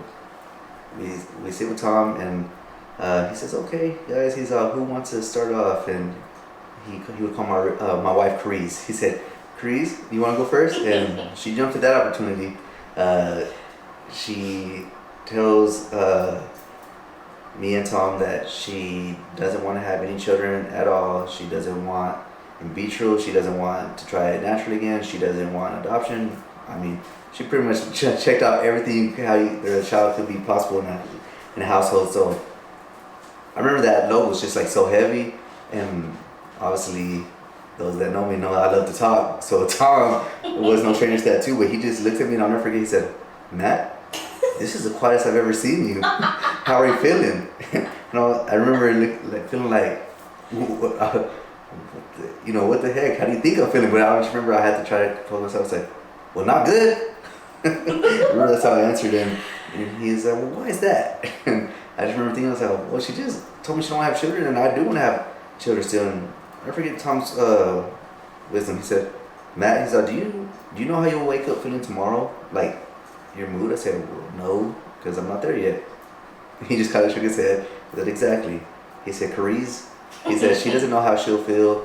Speaker 1: we sit with Tom, and he says, "Okay, guys." He's who wants to start off? And he would call my wife Carice. He said, "Carice, you want to go first?" And she jumped at that opportunity. She tells me and Tom that she doesn't want to have any children at all. She doesn't want in vitro. She doesn't want to try it naturally again. She doesn't want adoption. I mean, she pretty much checked out everything how the child could be possible in a household. So I remember that note was just like so heavy, and obviously those that know me know I love to talk. So Tom was no stranger to that too, but he just looked at me and I'll never forget. He said, "Matt, this is the quietest I've ever seen you. How are you feeling?" And I remember feeling like, what the heck? How do you think I'm feeling? But I just remember I had to try to pull myself. I was like, "Well, not good." Remember that's how I answered him. And he's like, "Well, why is that?" And I just remember thinking, I was like, "Well, she just told me she don't have children, and I do want to have children still." And I forget Tom's wisdom. He said, "Matt," he's like, "Do you know how you'll wake up feeling tomorrow? Like your mood?" I said, "Well, no, because I'm not there yet." He just kind of shook his head. I said, "Exactly." He said, "Carice," he said, "she doesn't know how she'll feel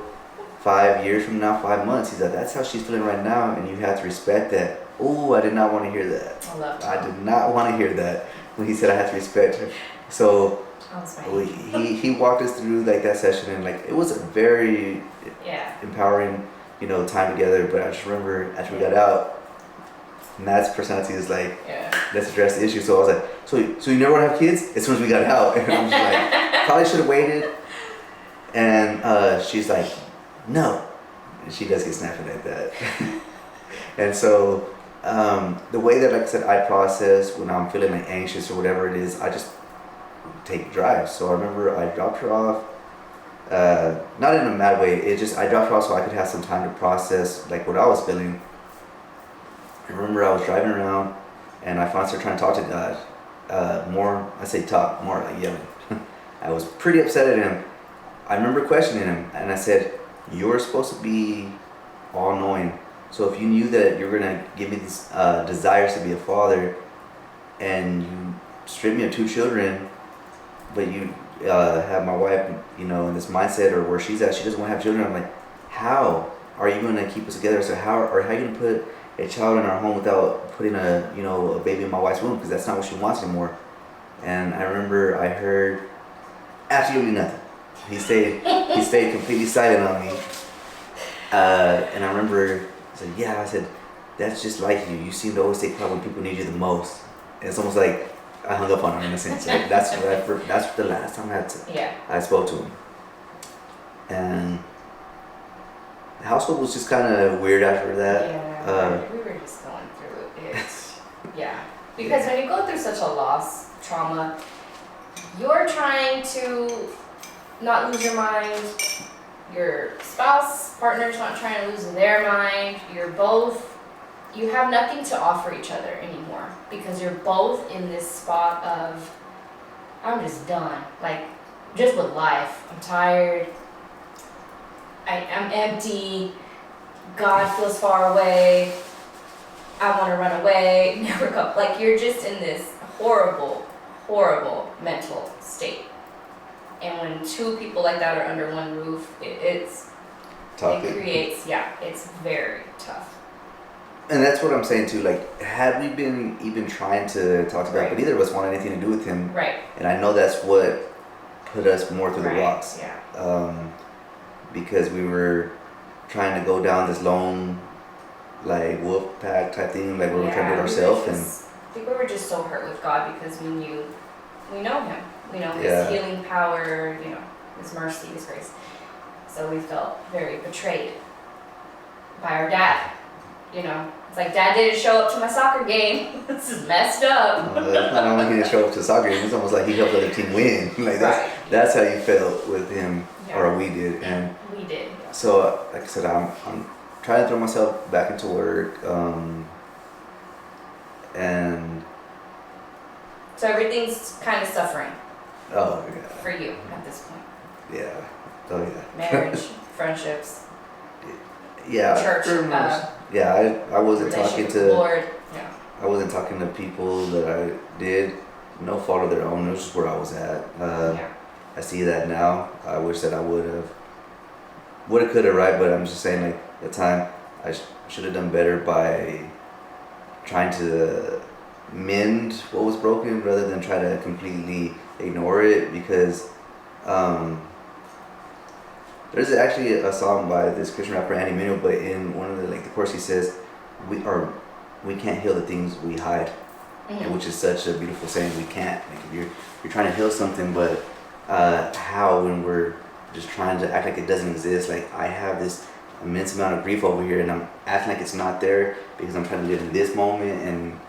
Speaker 1: 5 years from now, 5 months." He said, "That's how she's feeling right now, and you have to respect that." Oh, I did not want to hear that. I did not want to hear that when he said I had to respect her. So he walked us through like that session, and like it was a very empowering, time together. But I just remember after we got out, Matt's personality is like, let's address the issue. So I was like, so you never want to have kids? As soon as we got out, and I'm just like, probably should have waited. And she's like, no. And she does get snappy like that. And so the way that, like I said, I process when I'm feeling like anxious or whatever it is, I just take drives. So I remember I dropped her off, not in a mad way. I dropped her off so I could have some time to process like what I was feeling. I remember I was driving around, and I finally started trying to talk to God. More like yelling. I was pretty upset at him. I remember questioning him, and I said, "You're supposed to be all-knowing. So if you knew that you're gonna give me these desires to be a father, and you strip me of 2 children, but you have my wife, in this mindset or where she's at, she doesn't want to have children." I'm like, how are you gonna keep us together? So how are you gonna put a child in our home without putting a baby in my wife's womb? Because that's not what she wants anymore. And I remember I heard absolutely nothing. He stayed completely silent on me. And I remember I said, "Yeah," I said, "that's just like you. You seem to always take part when people need you the most." And it's almost like I hung up on him in a sense. Like that's the last time I spoke to him. And the household was just kind of weird after that.
Speaker 2: Yeah, we were just going through it. Because when you go through such a loss, trauma, you're trying to not lose your mind. Your partner's not trying to lose their mind. You have nothing to offer each other anymore because you're both in this spot of, I'm just done. Like, just with life. I'm tired. I'm empty. God feels far away. I want to run away. Never come. Like, you're just in this horrible, horrible mental state. And when 2 people like that are under one roof, it's very tough.
Speaker 1: And that's what I'm saying too. Like, had we been even trying to talk to God, but neither of us wanted anything to do with him.
Speaker 2: Right.
Speaker 1: And I know that's what put us more through the rocks.
Speaker 2: Yeah.
Speaker 1: Because we were trying to go down this lone, like, wolf pack type thing, like we were trying to do it ourselves.
Speaker 2: I think we were just so hurt with God because we know him. We know his healing power, his mercy, his grace. So we felt very betrayed by our dad. you know, it's like, Dad didn't show up to my soccer game. This is messed up.
Speaker 1: It's not only he didn't show up to the soccer game, it's almost like he helped the other team win. Like that's how you felt with him, or we did. And
Speaker 2: we did.
Speaker 1: so, like I said, I'm trying to throw myself back into work, and
Speaker 2: so everything's kind of suffering.
Speaker 1: Oh yeah.
Speaker 2: For you at this point.
Speaker 1: Yeah. Oh yeah.
Speaker 2: Marriage, friendships.
Speaker 1: Yeah.
Speaker 2: Church.
Speaker 1: Yeah, I wasn't talking to.
Speaker 2: Lord. Yeah.
Speaker 1: I wasn't talking to people that I did. No fault of their own. It was just where I was at. I see that now. I wish that I would have, could have, right? But I'm just saying, like, at the time, I should have done better by trying to mend what was broken rather than try to completely ignore it, because there's actually a song by this Christian rapper Andy Minnow, but in one of the chorus he says, we can't heal the things we hide. And which is such a beautiful saying. We can't. Like, if you're trying to heal something, but how, when we're just trying to act like it doesn't exist? Like, I have this immense amount of grief over here, and I'm acting like it's not there because I'm trying to live in this moment, and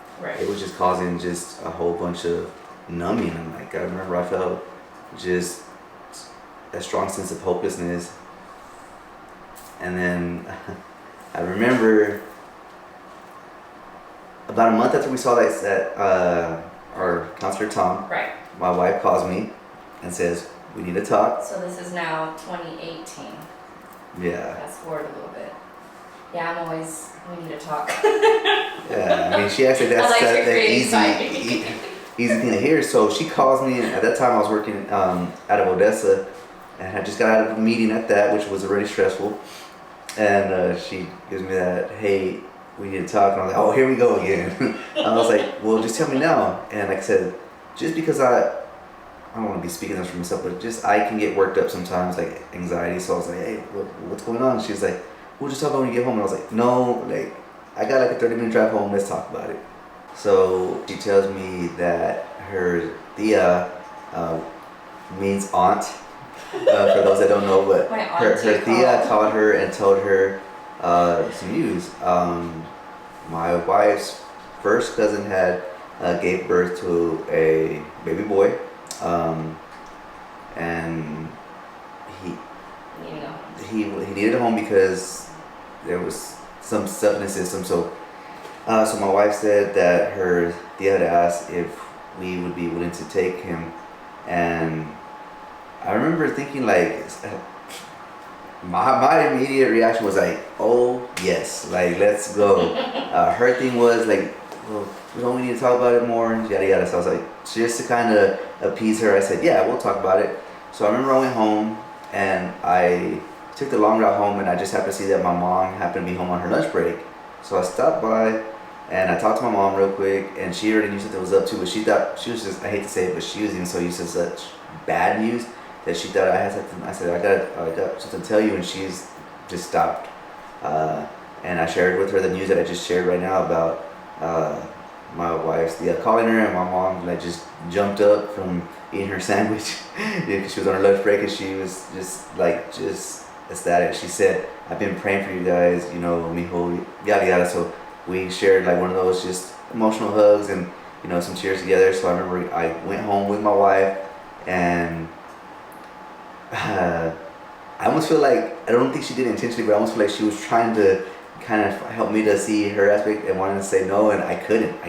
Speaker 1: it was just causing just a whole bunch of numbing. And like, I remember I felt just a strong sense of hopelessness, and then I remember about a month after we saw that our counselor Tom, my wife calls me and says, we need to talk.
Speaker 2: So this is now 2018.
Speaker 1: Yeah.
Speaker 2: Fast forward a little bit. Yeah, I'm always, we need to talk.
Speaker 1: Yeah, I mean, she actually, that's easy thing to hear. So she calls me, and at that time I was working out of Odessa, and I just got out of a meeting at that, which was already stressful. And she gives me that, hey, we need to talk. And I was like, oh, here we go again. I was like, well, just tell me now. And like I said, just because I don't want to be speaking this for myself, but just I can get worked up sometimes, like anxiety. So I was like, hey, what's going on? And she's like, we'll just talk about when you get home. And I was like, no, like, I got like a 30-minute drive home. Let's talk about it. So she tells me that her tia means aunt. For those that don't know, but her tia called her and told her some news. My wife's first cousin had gave birth to a baby boy, and he needed a home because there was some stuff in the system. So my wife said that her tia had asked if we would be willing to take him, and I remember thinking, like, my immediate reaction was like, oh yes, like, let's go. Her thing was like, well, we don't need to talk about it more, and yada yada. So I was like, just to kind of appease her, I said, yeah, we'll talk about it. So I remember I went home and I took the long route home, and I just happened to see that my mom happened to be home on her lunch break. So I stopped by and I talked to my mom real quick, and she already knew something was up too, but she thought, she was just, I hate to say it, but she was even so used to such bad news that she thought I had something. I said, I got something to tell you, and she's just stopped. And I shared with her the news that I just shared right now about my wife's calling her, and my mom like just jumped up from eating her sandwich because she was on her lunch break, and she was just ecstatic. She said, I've been praying for you guys, you know, mijo, yada yada. So we shared like one of those just emotional hugs and, you know, some tears together. So I remember I went home with my wife, and I almost feel like, I don't think she did it intentionally, but I almost feel like she was trying to kind of help me to see her aspect and wanting to say no, and I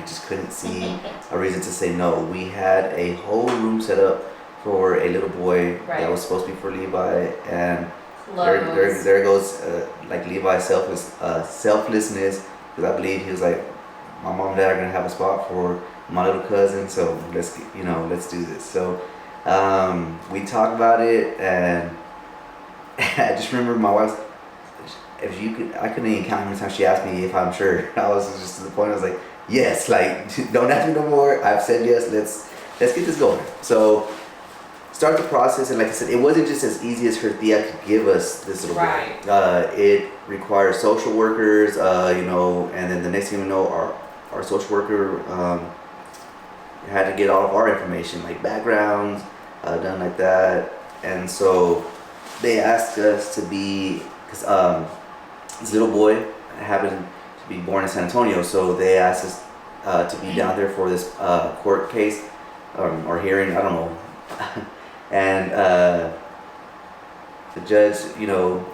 Speaker 1: just couldn't see a reason to say no. We had a whole room set up for a little boy that was supposed to be for Levi, and there goes like Levi's selflessness, because I believe he was like, my mom and dad are gonna have a spot for my little cousin, so let's do this. So we talked about it, and I just remember my wife, I couldn't even count how many times she asked me if I'm sure. I was just to the point, I was like, yes, like, don't ask me no more. I've said yes, let's get this going. So start the process, and like I said, it wasn't just as easy as her tia could give us this little boy. It requires social workers, you know, and then the next thing we know, our social worker had to get all of our information, like backgrounds, done like that. And so they asked us to be, because this little boy happened to be born in San Antonio, so they asked us to be down there for this court case or hearing, I don't know. And the judge,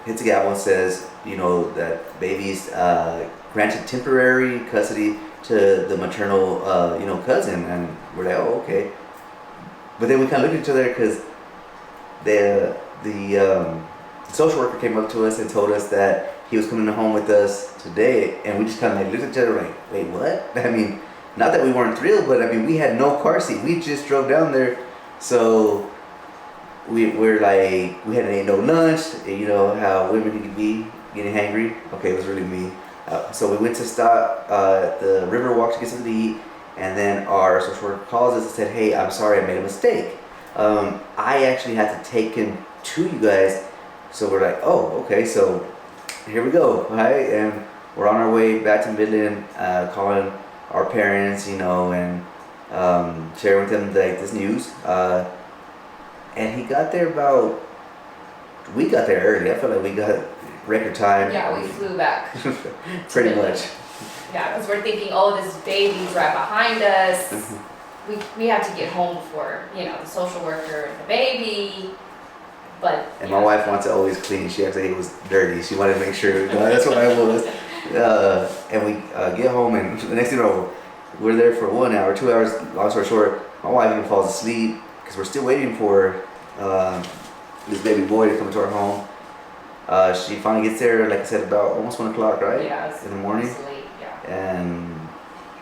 Speaker 1: hits a gavel and says, that baby's granted temporary custody to the maternal, cousin, and we're like, oh, okay. But then we kind of looked at each other because the social worker came up to us and told us that he was coming home with us today, and we just kind of like looked at each other like, wait, what? I mean, not that we weren't thrilled, but I mean, we had no car seat. We just drove down there, so we're like, we hadn't ate no lunch. You know how women can be getting hangry. Okay, it was really me. So we went to stop at the Riverwalk to get something to eat, and then our social worker calls us and said, hey, I'm sorry, I made a mistake. I actually had to take him to you guys. So we're like, oh, okay, so here we go, right? And we're on our way back to Midland, calling our parents, and sharing with them like this news. And he got there we got there early. I felt like we got record time.
Speaker 2: Yeah, we flew back.
Speaker 1: Pretty much.
Speaker 2: Yeah, because we're thinking, oh, this baby's right behind us. We have to get home before, the social worker and the baby. But
Speaker 1: and my wife wants it always clean. She actually it was dirty. She wanted to make sure. That's what I was. And we get home, and the next thing you know, we're there for 1 hour, 2 hours. Long story short, my wife even falls asleep because we're still waiting for this baby boy to come to our home. She finally gets there, like I said, about almost 1 o'clock, right?
Speaker 2: Yeah,
Speaker 1: in the morning.
Speaker 2: Late, yeah.
Speaker 1: And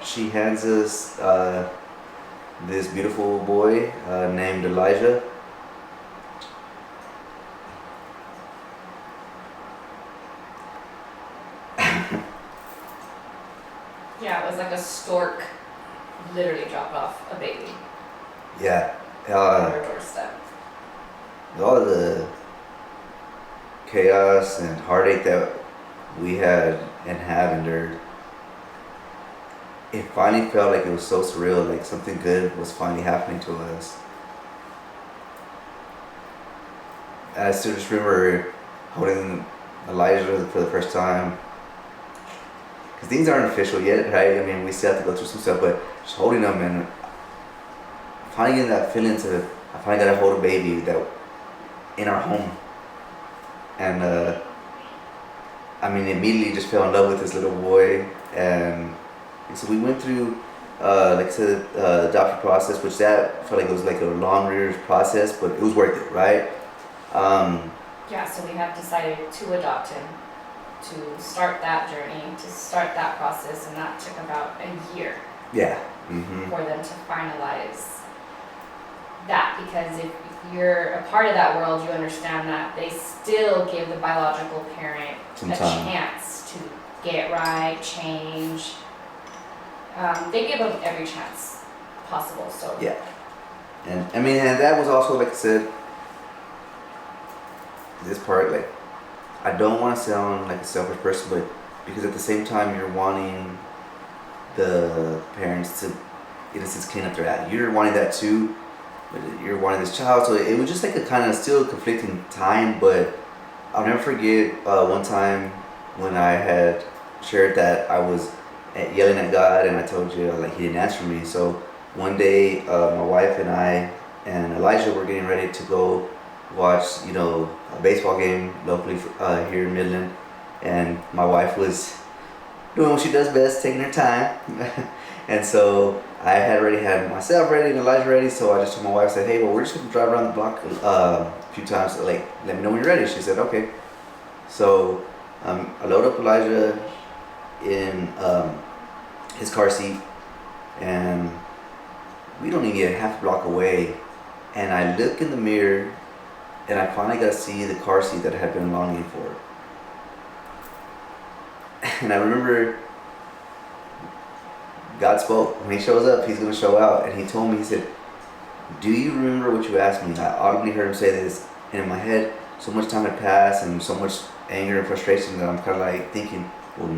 Speaker 1: she hands us this beautiful boy named Elijah.
Speaker 2: Yeah, it was like a stork literally dropped off a baby.
Speaker 1: Yeah.
Speaker 2: On her doorstep.
Speaker 1: All of the chaos and heartache that we had and have endured, it finally felt like it was so surreal, like something good was finally happening to us. And I still just remember holding Elijah for the first time. Because things aren't official yet, right? I mean, we still have to go through some stuff, but just holding them and finally getting that feeling I finally got to hold a baby that in our home. And immediately just fell in love with this little boy. And so we went through, like I said, the adoption process, which that felt like it was like a long, rigorous process, but it was worth it, right?
Speaker 2: Yeah, so we have decided to adopt him, to start that journey, to start that process, and that took about a year.
Speaker 1: Yeah.
Speaker 2: For them to finalize that, because if you're a part of that world, you understand that they still give the biological parent a chance to get it right, change. They give them every chance possible. So
Speaker 1: yeah, and and that was also, like I said, this part, like, I don't want to sound like a selfish person, but because at the same time you're wanting the parents to, in a sense, clean up their act. You're wanting that too, but you're wanting this child. So it was just like a kind of still conflicting time. But I'll never forget one time when I had shared that I was yelling at God, and I told you like He didn't answer me. So one day, my wife and I and Elijah were getting ready to go watch, a baseball game locally here in Midland, and my wife was doing what she does best, taking her time. And so I had already had myself ready and Elijah ready, so I just told my wife, I said, hey, well, we're just going to drive around the block a few times, so, like, let me know when you're ready. She said, okay. So I load up Elijah in his car seat, and we don't even get half a block away, and I look in the mirror, and I finally got to see the car seat that I had been longing for. And I remember God spoke. When He shows up, He's going to show out. And He told me, He said, do you remember what you asked me? I audibly heard Him say this. And in my head, so much time had passed and so much anger and frustration that I'm kind of like thinking, well,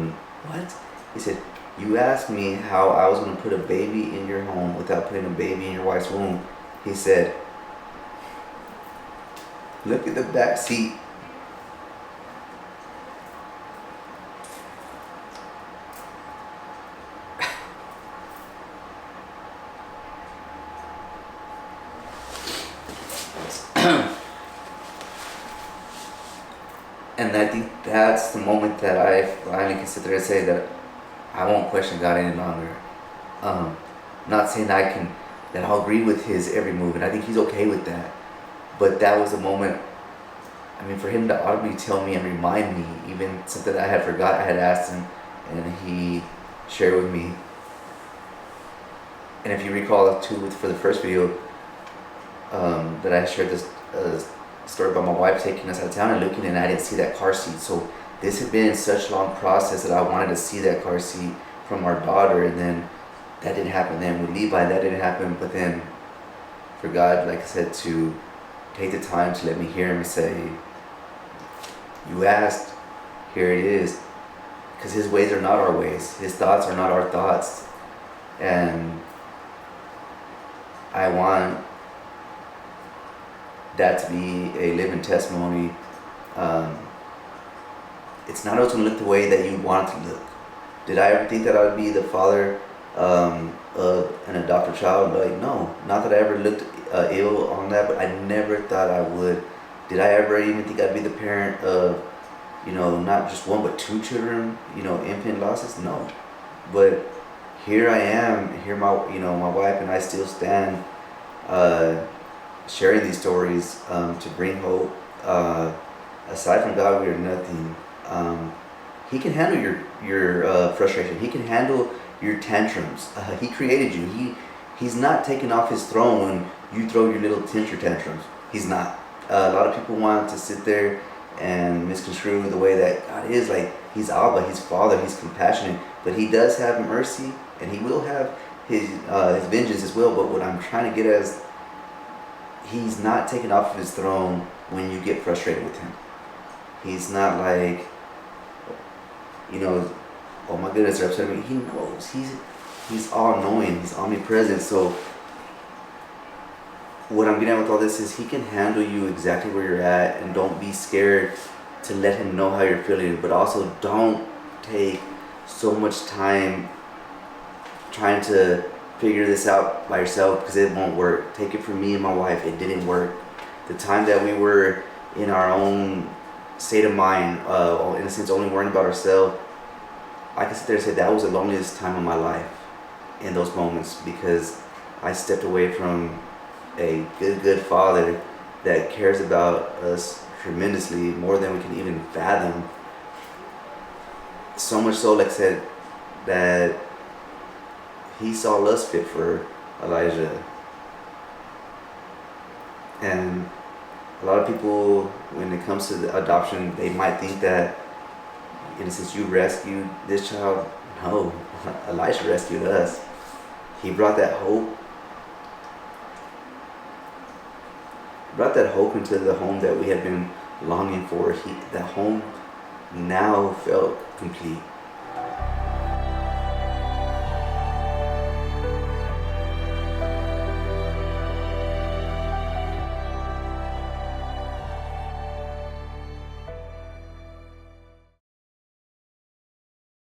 Speaker 1: what? He said, you asked me how I was going to put a baby in your home without putting a baby in your wife's womb. He said, look at the back seat. And I think that's the moment that I finally can sit there and say that I won't question God any longer. Not saying that I'll agree with his every move, and I think he's okay with that. But that was the moment, I mean, for him to audibly tell me and remind me, even something that I had forgot, I had asked him, and he shared with me. And if you recall too, for the first video, that I shared this story about my wife taking us out of town and looking, and I didn't see that car seat. So this had been such a long process that I wanted to see that car seat from our daughter, and then that didn't happen. Then with Levi, that didn't happen. But then for God, like I said, to take the time to let me hear him say, you asked, here it is. Because his ways are not our ways. His thoughts are not our thoughts. And I want that to be a living testimony. It's not always going to look the way that you want it to look. Did I ever think that I would be the father of an adopted child? Like, no. Not that I ever looked ill on that, but I never thought I would. Did I ever even think I'd be the parent of, not just one but two children, infant losses? No. But here I am, here my wife and I still stand sharing these stories to bring hope. Aside from God, we are nothing. He can handle your frustration. He can handle your tantrums. He created you. He's not taking off his throne when you throw your little temper tantrums. He's not. A lot of people want to sit there and misconstrue the way that God is. Like, he's Abba, he's Father, he's compassionate, but he does have mercy, and he will have his vengeance as well. But what I'm trying to get at is, he's not taken off of his throne when you get frustrated with him. He's not like, oh my goodness, they're upset with me. He knows. He's all-knowing. He's omnipresent. So what I'm getting at with all this is, he can handle you exactly where you're at, and don't be scared to let him know how you're feeling. But also, don't take so much time trying to figure this out by yourself, because it won't work. Take it from me and my wife, it didn't work. The time that we were in our own state of mind, in a sense only worrying about ourselves, I can sit there and say that was the loneliest time of my life in those moments, because I stepped away from a good father that cares about us tremendously, more than we can even fathom. So much so, like I said, that he saw us fit for Elijah. And a lot of people, when it comes to the adoption, they might think that, in a sense, you rescued this child. No, Elijah rescued us. He brought that hope. Brought that hope into the home that we had been longing for. That home now felt complete.